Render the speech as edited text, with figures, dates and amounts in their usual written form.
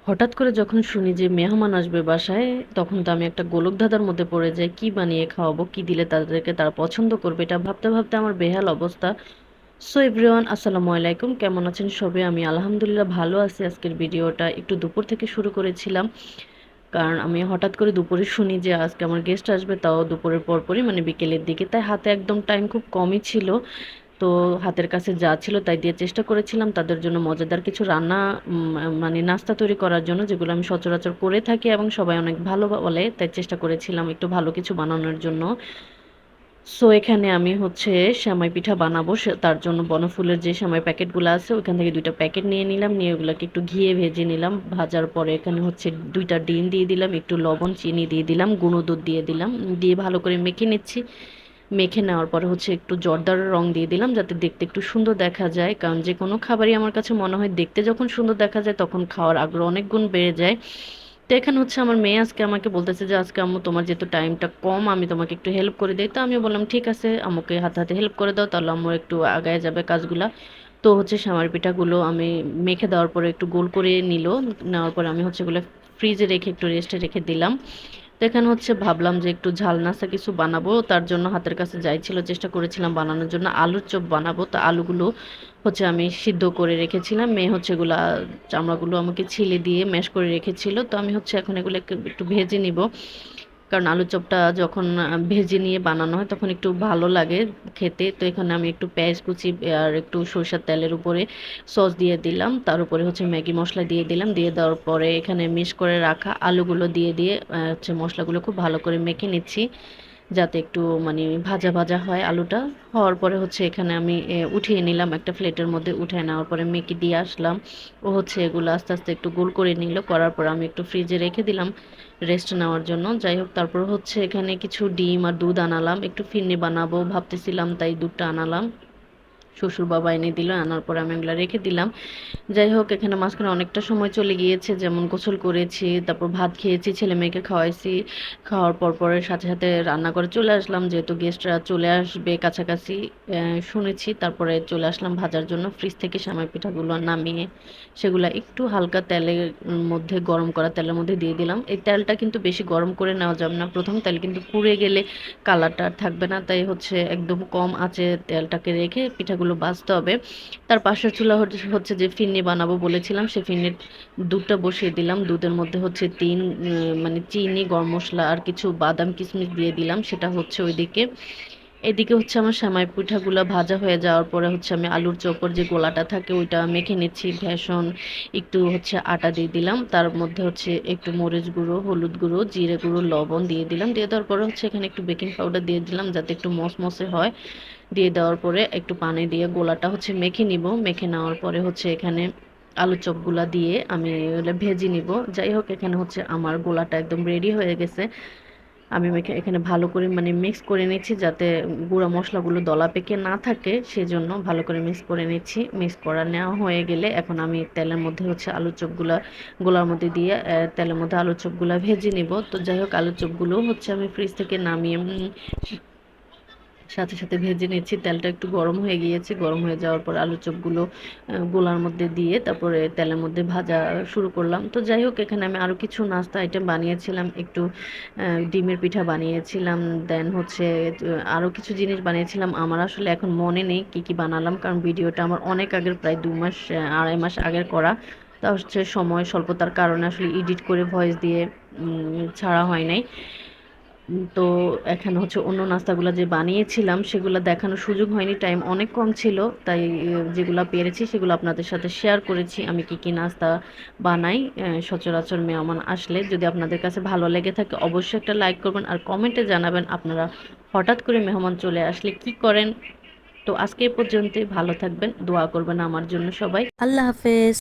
হঠাৎ করে যখন শুনি যে মেহমান আসবে বাসায়, তখন তো আমি একটা গোলকধাঁধার মধ্যে পড়ে যাই। কি বানিয়ে খাওয়াবো, কি দিলে তাদেরকে তারা পছন্দ করবে, এটা ভাবতে ভাবতে আমার বেহাল অবস্থা। সো এভরিওয়ান, আসসালামু আলাইকুম। কেমন আছেন সবাই? আমি আলহামদুলিল্লাহ ভালো আছি। আজকের ভিডিওটা একটু দুপুর থেকে শুরু করেছিলাম, কারণ আমি হঠাৎ করে দুপুরে শুনি যে আজকে আমার গেস্ট আসবে, তাও দুপুরের পরপরই মানে বিকেলের দিকে। তাই হাতে একদম টাইম খুব কমই ছিল। তো হাতের কাছে যা ছিল তাই দিয়ে চেষ্টা করেছিলাম তাদের জন্য মজাদার কিছু রান্না, মানে নাস্তা তৈরি করার জন্য, যেগুলো আমি সচরাচর করে থাকি এবং সবাই অনেক ভালো বলে। তাই চেষ্টা করেছিলাম একটু ভালো কিছু বানানোর জন্য। সো এখানে আমি হচ্ছে সেমাই পিঠা বানাবো। তার জন্য বনফুলের যে সেমাই প্যাকেটগুলো আছে ওইখান থেকে 2টা প্যাকেট নিয়ে নিলাম, নিয়ে ওগুলোকে একটু ঘিয়ে ভেজে নিলাম। ভাজার পরে এখানে হচ্ছে 2টা ডিম দিয়ে দিলাম, একটু লবণ চিনি দিয়ে দিলাম, গুঁড়ো দুধ দিয়ে দিলাম, দিয়ে ভালো করে মেখে নিচ্ছি। মেখে নেওয়ার পরে হচ্ছে একটু জর্দার রং দিয়ে দিলাম, যাতে দেখতে একটু সুন্দর দেখা যায়। কারণ যে কোনো খাবারই আমার কাছে মনে হয় দেখতে যখন সুন্দর দেখা যায় তখন খাওয়ার আগ্রহ অনেক গুণ বেড়ে যায়। তো এখানে হচ্ছে আমার মেয়ে আজকে আমাকে বলতেছে যে আজকে আম্মু তোমার যেহেতু টাইমটা কম, আমি তোমাকে একটু হেল্প করে দিই। তো আমি বললাম ঠিক আছে, আম্মুকে হাতে হাতে হেল্প করে দাও, তাহলে আম্মুর একটু আগায় যাবে কাজগুলা। তো হচ্ছে সামার পিঠাগুলো আমি মেখে দেওয়ার পরে একটু গোল করে নিল। নেওয়ার পরে আমি হচ্ছে এগুলো ফ্রিজে রেখে একটু রেস্টে রেখে দিলাম। তো এখানে হচ্ছে ভাবলাম যে একটু ঝাল নাস্তা কিছু বানাবো, তার জন্য হাতের কাছে যাই ছিল চেষ্টা করেছিলাম বানানোর জন্য আলুর চপ বানাবো। তো আলুগুলো হচ্ছে আমি সিদ্ধ করে রেখেছিলাম, মেয়ে হচ্ছে এগুলা চামড়াগুলো আমাকে ছিলে দিয়ে ম্যাশ করে রেখেছিল। তো আমি হচ্ছে এখন এগুলো একটু একটু ভেজে নিব, কারণ আলুর চপটা যখন ভেজে নিয়ে বানানো হয় তখন একটু ভালো লাগে খেতে। তো এখানে আমি একটু পেঁয়াজ কুচি আর একটু সরষের তেলের উপরে সস দিয়ে দিলাম, তার উপরে হচ্ছে ম্যাগি মশলা দিয়ে দিলাম। দিয়ে দেওয়ার পরে এখানে মিক্স করে রাখা আলুগুলো দিয়ে দিয়ে হচ্ছে মশলাগুলো খুব ভালো করে মেখে নিচ্ছি, যাতে একটু মানে ভাজা ভাজা হয় আলুটা। হওয়ার পরে হচ্ছে এখানে আমি উঠিয়ে নিলাম, একটা প্লেটের মধ্যে উঠিয়ে নেওয়ার পরে মেয়েকে দিয়ে আসলাম। ও হচ্ছে এগুলো আস্তে আস্তে একটু গোল করে নিল, করার পর আমি একটু ফ্রিজে রেখে দিলাম রেস্ট নেওয়ার জন্য। যাই হোক, তারপর হচ্ছে এখানে কিছু ডিম আর দুধ আনালাম, একটু ফিরনি বানাবো ভাবতেছিলাম, তাই দুধটা আনালাম। শ্বশুর বাবা এনে দিল, আনার পরে আমি এগুলো রেখে দিলাম। যাই হোক, এখানে মাঝখানে অনেকটা সময় চলে গিয়েছে, যেমন গোসল করেছি, তারপর ভাত খেয়েছি, ছেলে মেয়েকে খাওয়াইছি। খাওয়ার পর পরে সাথে সাথে রান্না করে চলে আসলাম, যেহেতু গেস্টরা চলে আসবে কাছাকাছি শুনেছি। তারপরে চলে আসলাম ভাজার জন্য, ফ্রিজ থেকে সেমাই পিঠাগুলো নামিয়ে সেগুলা একটু হালকা তেলের মধ্যে, গরম করা তেলের মধ্যে দিয়ে দিলাম। এই তেলটা কিন্তু বেশি গরম করে নেওয়া যাবে না, প্রথম তেল কিন্তু পুড়ে গেলে কালারটা আর থাকবে না। তাই হচ্ছে একদম কম আঁচে তেলটাকে রেখে পিঠাগুলো ভাজতে হবে। তার পাশের চুলা হচ্ছে যে ফিরনি বানাবো বলেছিলাম, সে ফিরনির দুধটা বসিয়ে দিলাম। দুধের মধ্যে হচ্ছে মানে চিনি, গরম মশলা আর কিছু বাদাম কিশমিশ দিয়ে দিলাম, সেটা হচ্ছে ওইদিকে। এদিকে হচ্ছে আমার সেমাই পিঠাগুলো ভাজা হয়ে যাওয়ার পরে হচ্ছে আমি আলুর চোপড় যে গোলাটা থাকে ওইটা মেখে নিচ্ছি। বেসন, একটু হচ্ছে আটা দিয়ে দিলাম, তার মধ্যে হচ্ছে একটু মরিচ গুঁড়ো, হলুদ গুঁড়ো, জিরে গুঁড়ো, লবণ দিয়ে দিলাম। দিয়ে দেওয়ার পরে হচ্ছে এখানে একটু বেকিং পাউডার দিয়ে দিলাম, যাতে একটু মসমসে হয়। দিয়ে দেওয়ার পরে একটু পানি দিয়ে গোলাটা হচ্ছে মেখে নিব। মেখে নেওয়ার পরে হচ্ছে এখানে আলু চপগুলা দিয়ে আমি ওগুলো ভেজে নিব। যাই হোক, এখানে হচ্ছে আমার গোলাটা একদম রেডি হয়ে গেছে। আমি এখানে ভালো করে মানে মিক্স করে নিচ্ছি, যাতে গুঁড়া মশলাগুলো দলা পেকে না থাকে, সেজন্য ভালো করে মিক্স করে নিচ্ছি। মিক্স করা নেওয়া হয়ে গেলে এখন আমি তেলের মধ্যে হচ্ছে আলু চপগুলা গোলার মধ্যে দিয়ে তেলের মধ্যে আলু চপগুলা ভেজে নিব। তো যাই হোক, আলু চপগুলো হচ্ছে আমি ফ্রিজ থেকে নামিয়ে সাথে সাথে ভেজে নিচ্ছি। তেলটা একটু গরম হয়ে গিয়েছে, গরম হয়ে যাওয়ার পর আলু চপগুলো গোলার মধ্যে দিয়ে তারপরে তেলের মধ্যে ভাজা শুরু করলাম। তো যাই হোক, এখানে আমি আরও কিছু নাস্তা আইটেম বানিয়েছিলাম, একটু ডিমের পিঠা বানিয়েছিলাম, দেন হচ্ছে আরও কিছু জিনিস বানিয়েছিলাম। আমার আসলে এখন মনে নেই কি কি বানালাম, কারণ ভিডিওটা আমার অনেক আগের, প্রায় 2 মাস 2.5 মাস আগের করা। তা হচ্ছে সময় স্বল্পতার কারণে আসলে এডিট করে ভয়েস দিয়ে ছাড়া হয় নাই। তো এখানে হচ্ছে অন্য নাস্তাগুলা যে বানিয়েছিলাম সেগুলা দেখানোর সুযোগ হয়নি, টাইম অনেক কম ছিল। তাই যেগুলা পেরেছি সেগুলো আপনাদের সাথে শেয়ার করেছি, আমি কি কি নাস্তা বানাই সচরাচর মেহমান আসলে। যদি আপনাদের কাছে ভালো লেগে থাকে অবশ্যই একটা লাইক করবেন, আর কমেন্টে জানাবেন আপনারা হঠাৎ করে মেহমান চলে আসলে কি করেন। তো আজকে এ পর্যন্তই, ভালো থাকবেন, দোয়া করবেন আমার জন্য সবাই। আল্লাহ হাফেজ।